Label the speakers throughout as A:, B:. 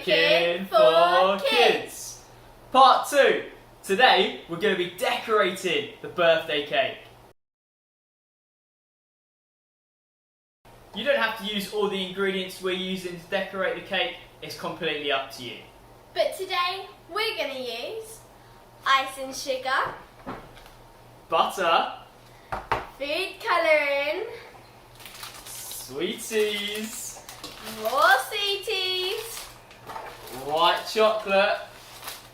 A: Baking for Kids. Part 2. Today we're going to be decorating the birthday cake. You don't have to use all the ingredients we're using to decorate the cake, it's completely up to you.
B: But today we're going to use icing sugar,
A: Butter,
B: food colouring,
A: sweeties,
B: more sweeties,
A: white chocolate,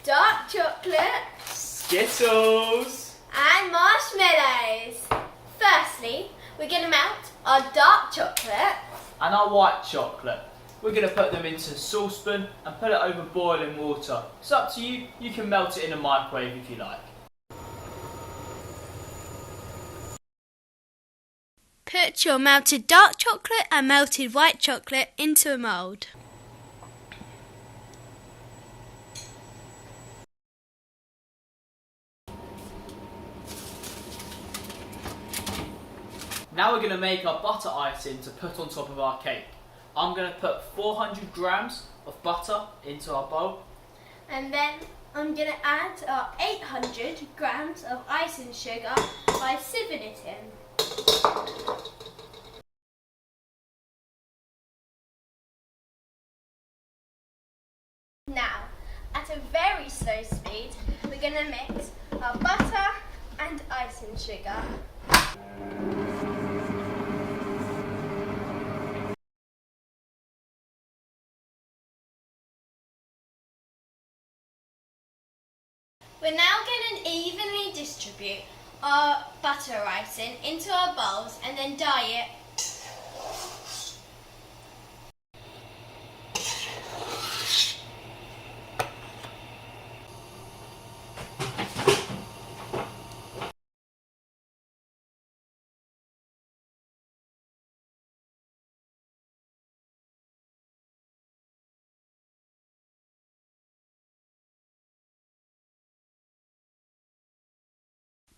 B: dark chocolate
A: Skittles,
B: and marshmallows. Firstly, we're going to melt our dark chocolate
A: and our white chocolate. We're going to put them into a saucepan and put it over boiling water. It's up to you, you can melt it in a microwave if you like.
B: Put your melted dark chocolate and melted white chocolate into a mould.
A: Now we're going to make our butter icing to put on top of our cake. I'm going to put 400 grams of butter into our bowl.
B: And then I'm going to add our 800 grams of icing sugar by sieving it in. Now, at a very slow speed, we're going to mix our butter and icing sugar. We're now going to evenly distribute our butter icing into our bowls and then dye it.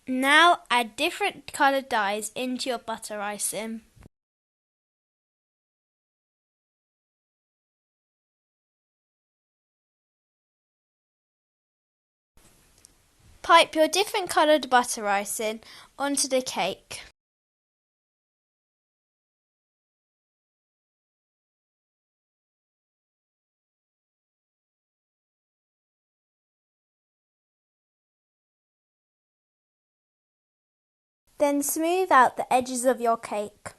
B: Now add different coloured dyes into your butter icing. Pipe your different coloured butter icing onto the cake. Then smooth out the edges of your cake.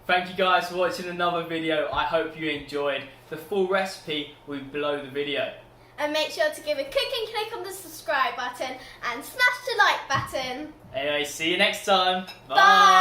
A: Thank you guys for watching another video. I hope you enjoyed. The full recipe will be below the video.
B: And make sure to give a click on the subscribe button and smash the like button.
A: Anyway, see you next time.
B: Bye.